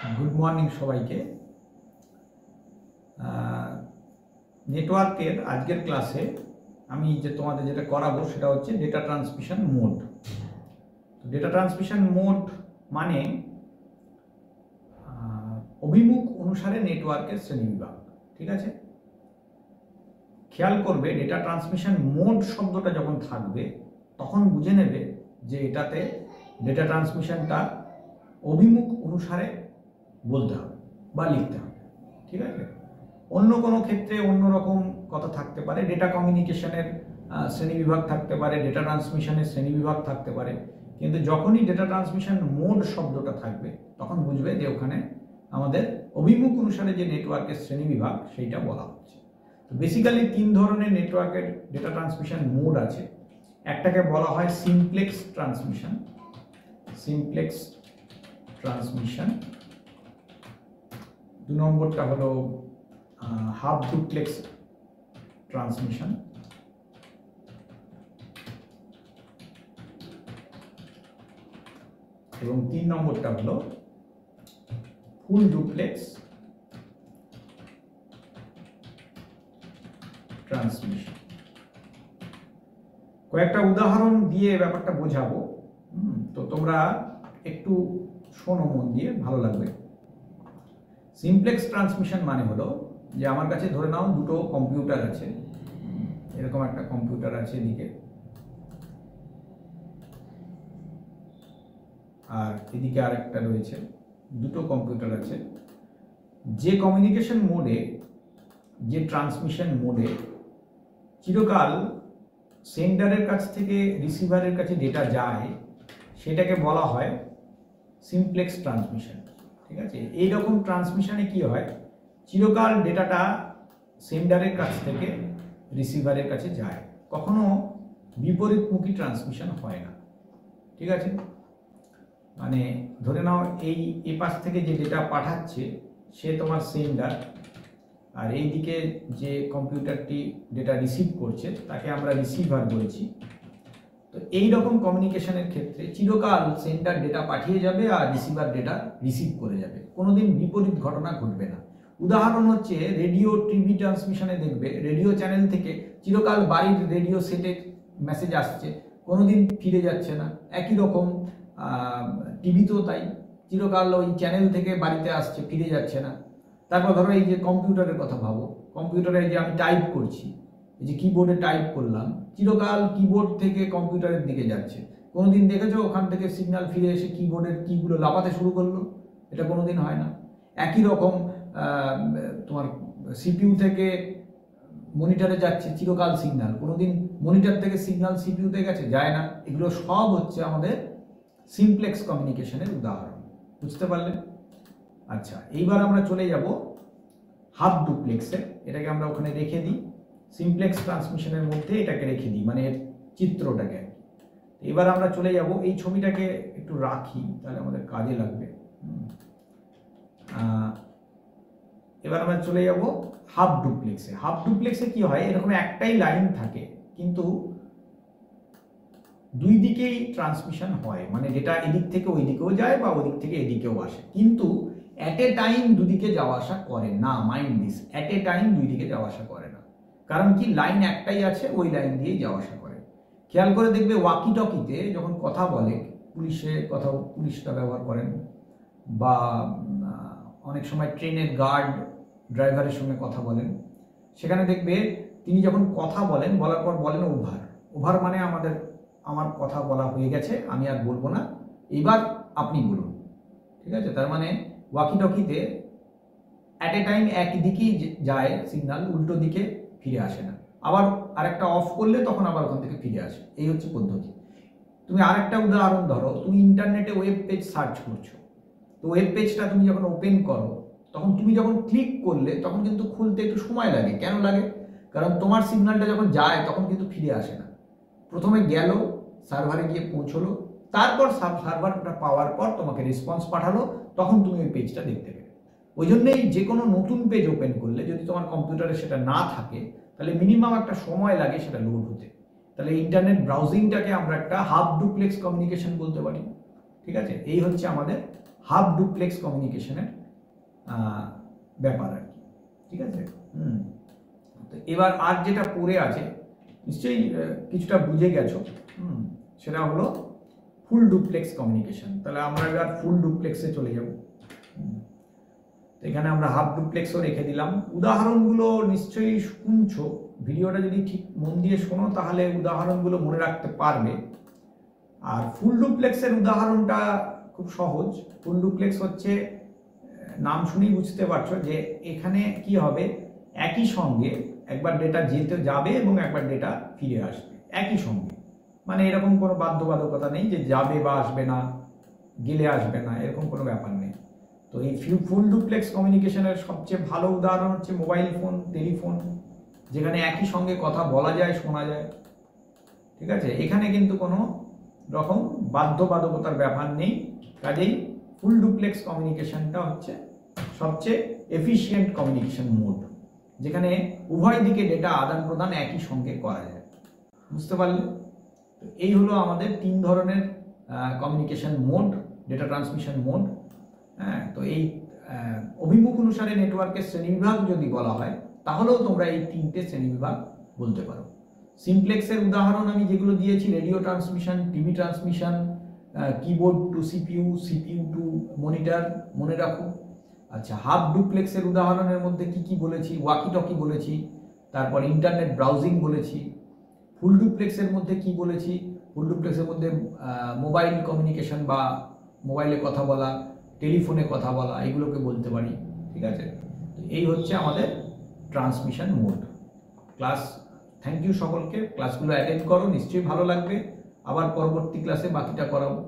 Good morning सबाइके नेटवार्केर आजकेर क्लासे आमी जे तोमादेर जेटा कराबो सेटा होच्छे डेटा ट्रांसमिशन मोड। तो डेटा ट्रांसमिशन मोड माने अभिमुख अनुसारे नेटवार्केर श्रेणीविभाग। ठीक आछे, खेयाल करबे डेटा ट्रांसमिशन मोड शब्दटा जखन थाकबे तखन बुझे नेबे जे एटाते डेटा ट्रांसमिशनटा अभिमुख अनुसारे बोलते हैं बा लिखते हैं। ठीक है, अन्य कोनो क्षेत्रे अन्य रकम कथा थाकते पारे, डेटा कम्युनिकेशनेर श्रेणीविभाग थाकते पारे, डेटा ट्रांसमिशनेर श्रेणीविभाग थाकते पारे, किन्तु जखोनी डेटा ट्रांसमिशन मोड शब्दटा थाकबे तखन बुझबे जे ओखाने आमादेर अभिमुख अनुसारे जे नेटवार्केर श्रेणीविभाग सेटा बला हच्छे। तो बेसिक्याली तीन धरनेर नेटवार्केर डेटा ट्रांसमिशन मोड आछे। एकटाके बला हय सिम्प्लेक्स ट्रांसमिशन, सिम्प्लेक्स ट्रांसमिशन। दो नम्बरটা হলো হাফ ডুপ্লেক্স ট্রান্সমিশন, এবং তিন নম্বরটা হলো ফুল ডুপ্লেক্স ট্রান্সমিশন। কয়েকটা উদাহরণ দিয়ে ব্যাপারটা বোঝাবো, তো তোমরা একটু শোনো মন দিয়ে, ভালো লাগবে। सिम्प्लेक्स ट्रांसमिशन माने हलो जे आमार काछे धरे नाओ दुटो कम्पिउटार आछे, एरकम एकटा कम्पिउटार आछे एदिके आर एदिके आरेकटा रयेछे, दुटो कम्पिउटार आछे। जे कम्युनिकेशन मोडे, जे ट्रांसमिशन मोडे चिरकाल सेंडारेर काछ थेके रिसिभारेर काछे डेटा जाय सेटाके बला हय सिम्प्लेक्स ट्रांसमिशन। ठीक है, এই রকম ট্রান্সমিশনে কি হয়, চিরকাল ডেটাটা সেন্ডারের কাছ থেকে রিসিভারের কাছে যায়, কখনো বিপরীতমুখী ট্রান্সমিশন হয় না। ঠিক আছে, মানে ধরে নাও এই পাশ থেকে যে ডেটা পাঠাচ্ছে সে তোমার সেন্ডার, আর এই দিকে যে কম্পিউটারটি ডেটা রিসিভ করছে তাকে আমরা রিসিভার বলছি। তো এই রকম কমিউনিকেশনের ক্ষেত্রে চিরকাল সেন্ডার ডেটা পাঠিয়ে যাবে আর রিসিভার ডেটা রিসিভ করে যাবে, কোনোদিন বিপরীত ঘটনা ঘটবে না। উদাহরণ হচ্ছে রেডিও টিভি ট্রান্সমিশনে দেখবে রেডিও চ্যানেল থেকে চিরকাল বাড়ির রেডিও সেটে মেসেজ আসছে, কোনোদিন ফিরে যাচ্ছে না। একই রকম টিভিতেও তাই, চিরকাল ওই চ্যানেল থেকে বাড়িতে আসছে, ফিরে যাচ্ছে না। তারপর ধরো এই যে কম্পিউটারের কথা ভাবো, কম্পিউটারে যে আমি টাইপ করছি, এই যে কিবোর্ডে টাইপ করলাম, চিরকাল কিবোর্ড থেকে কম্পিউটারের দিকে যাচ্ছে। কোনোদিন দেখেছো ওখান থেকে সিগন্যাল ফিরে এসে কিবোর্ডের কিগুলো লাফাতে শুরু করলো? এটা কোনোদিন হয় না। একই রকম তোমার সিপিইউ থেকে মনিটরে যাচ্ছে চিরকাল সিগন্যাল, কোনোদিন মনিটর থেকে সিগন্যাল সিপিইউতে গেছে? যায় না। এগুলো সব হচ্ছে আমাদের সিমপ্লেক্স কমিউনিকেশনের উদাহরণ। বুঝতে পারলেন? আচ্ছা, এইবার আমরা চলে যাব হাফ ডুপ্লেক্সে। এটাকে আমরা ওখানে রেখে দিই, সিমপ্লেক্স ট্রান্সমিশনের মধ্যে এটাকে রেখে দিই, মানে এর চিত্রটাকে। এবার আমরা চলে যাব, এই ছবিটাকে একটু রাখি তাহলে আমাদের কাজে লাগবে। এবার আমরা চলে যাব হাফ ডুপ্লেক্সে। হাফ ডুপ্লেক্সে কি হয়, এরকম একটাই লাইন থাকে কিন্তু দুই দিকেই ট্রান্সমিশন হয়, মানে ডেটা এদিক থেকে ওই দিকেও যায় বা ওদিক থেকে এদিকেও আসে, কিন্তু অ্যাট এ টাইম দুদিকে যাওয়া আসা করে না। Mind this, at a time দুই দিকে যাওয়া আসা করে না। কারণ কি, লাইন একটাই আছে, ওই লাইন দিয়েই যাওয়া আসা করে। খেয়াল করে দেখবে ওয়াকি টকিতে যখন কথা বলে, পুলিশরা ব্যবহার করেন, বা অনেক সময় ট্রেনের গার্ড ড্রাইভারের সঙ্গে কথা বলেন, সেখানে দেখবে তিনি যখন কথা বলেন, বলার পর বলেন ওভার। ওভার মানে আমার কথা বলা হয়ে গেছে, আমি আর বলবো না, এবার আপনি বলুন। ঠিক আছে, তার মানে ওয়াকি টকিতে অ্যাট এ টাইম একদিকেই যায় সিগন্যাল, উল্টো দিকে ফিরে আসে না। আবার আরেকটা অফ করলে তখন আবার ওখান থেকে ফিরে আসে। এই হচ্ছে পদ্ধতি। তুমি আরেকটা উদাহরণ ধরো, তুমি ইন্টারনেটে ওয়েব পেজ সার্চ করছো, তো ওয়েব পেজটা তুমি যখন ওপেন করো তখন তুমি যখন ক্লিক করলে তখন কিন্তু খুলতে একটু সময় লাগে। কেন লাগে? কারণ তোমার সিগন্যালটা যখন যায় তখন কিন্তু ফিরে আসে না। প্রথমে গেল, সার্ভারে গিয়ে পৌঁছলো, তারপর সার্ভারটা পাওয়ার পর তোমাকে রেসপন্স পাঠালো, তখন তুমি ওই পেজটা দেখতে পেলে। ওই জন্যই যে কোনো নতুন পেজ ওপেন করলে যদি তোমার কম্পিউটারে সেটা না থাকে তাহলে মিনিমাম একটা সময় লাগে সেটা লোড হতে। তাহলে ইন্টারনেট ব্রাউজিংটাকে আমরা একটা হাফ ডুপ্লেক্স কমিউনিকেশন বলতে পারি। ঠিক আছে, এই হচ্ছে আমাদের হাফ ডুপ্লেক্স কমিউনিকেশনের ব্যাপার আর কি, ঠিক আছে। তো এবার আর যেটা পড়ে আছে নিশ্চয়ই কিছুটা বুঝে গেছো, সেটা হলো ফুল ডুপ্লেক্স কমিউনিকেশন। তাহলে আমরা এবার ফুল ডুপ্লেক্সে চলে যাব। তো এখানে আমরা হাফ ডুপ্লেক্সও রেখে দিলাম। উদাহরণগুলো নিশ্চয়ই শুনছো, ভিডিওটা যদি ঠিক মন দিয়ে শোনো তাহলে উদাহরণগুলো মনে রাখতে পারবে। আর ফুল ডুপ্লেক্সের উদাহরণটা খুব সহজ। ফুল ডুপ্লেক্স হচ্ছে, নাম শুনেই বুঝতে পারছো যে এখানে কি হবে, একই সঙ্গে একবার ডেটা যেতে যাবে এবং একবার ডেটা ফিরে আসবে একই সঙ্গে। মানে এরকম কোনো বাধ্যবাধকতা নেই যে যাবে বা আসবে না, গেলে আসবে না, এরকম কোনো ব্যাপার নেই। তো এই ফুল ডুপ্লেক্স কমিউনিকেশনের সবচেয়ে ভালো উদাহরণ হচ্ছে মোবাইল ফোন, টেলিফোন, যেখানে একই সঙ্গে কথা বলা যায়, শোনা যায়, ঠিক আছে। এখানে কিন্তু কোনো রকম বাধ্যবাধকতার ব্যাপার নেই। কাজেই ফুল ডুপ্লেক্স কমিউনিকেশনটা হচ্ছে সবচেয়ে এফিশিয়েন্ট কমিউনিকেশন মোড, যেখানে উভয় দিকে ডেটা আদান প্রদান একই সঙ্গে করা যায়। বুঝতে পারলে? তো এই হলো আমাদের 3 ধরনের communication mode, data transmission mode. হ্যাঁ, তো এই অভিমুখ অনুসারে নেটওয়ার্কের শ্রেণীবিভাগ যদি বলা হয় তাহলেও তোমরা এই 3টে শ্রেণীবিভাগ বলতে পারো। সিমপ্লেক্সের উদাহরণ আমি যেগুলো দিয়েছি, radio transmission, TV transmission, keyboard to CPU, CPU to monitor, মনে রাখো। আচ্ছা, হাফ ডুপ্লেক্সের উদাহরণের মধ্যে কি কি বলেছি, ওয়াকি টকি বলেছি, তারপর ইন্টারনেট ব্রাউজিং বলেছি। ফুল ডুপ্লেক্সের মধ্যে কি বলেছি, ফুল ডুপ্লেক্সের মধ্যে মোবাইল কমিউনিকেশন বা মোবাইলে কথা বলা, টেলিফোনে কথা বলা, এগুলোকে বলতে পারি, ঠিক আছে। এই হচ্ছে আমাদের ট্রান্সমিশন মোড। থ্যাংক ইউ সকলকে। ক্লাসগুলো অ্যাটেন্ড করো, নিশ্চয়ই ভালো লাগবে। আবার পরবর্তী ক্লাসে বাকিটা করাবো।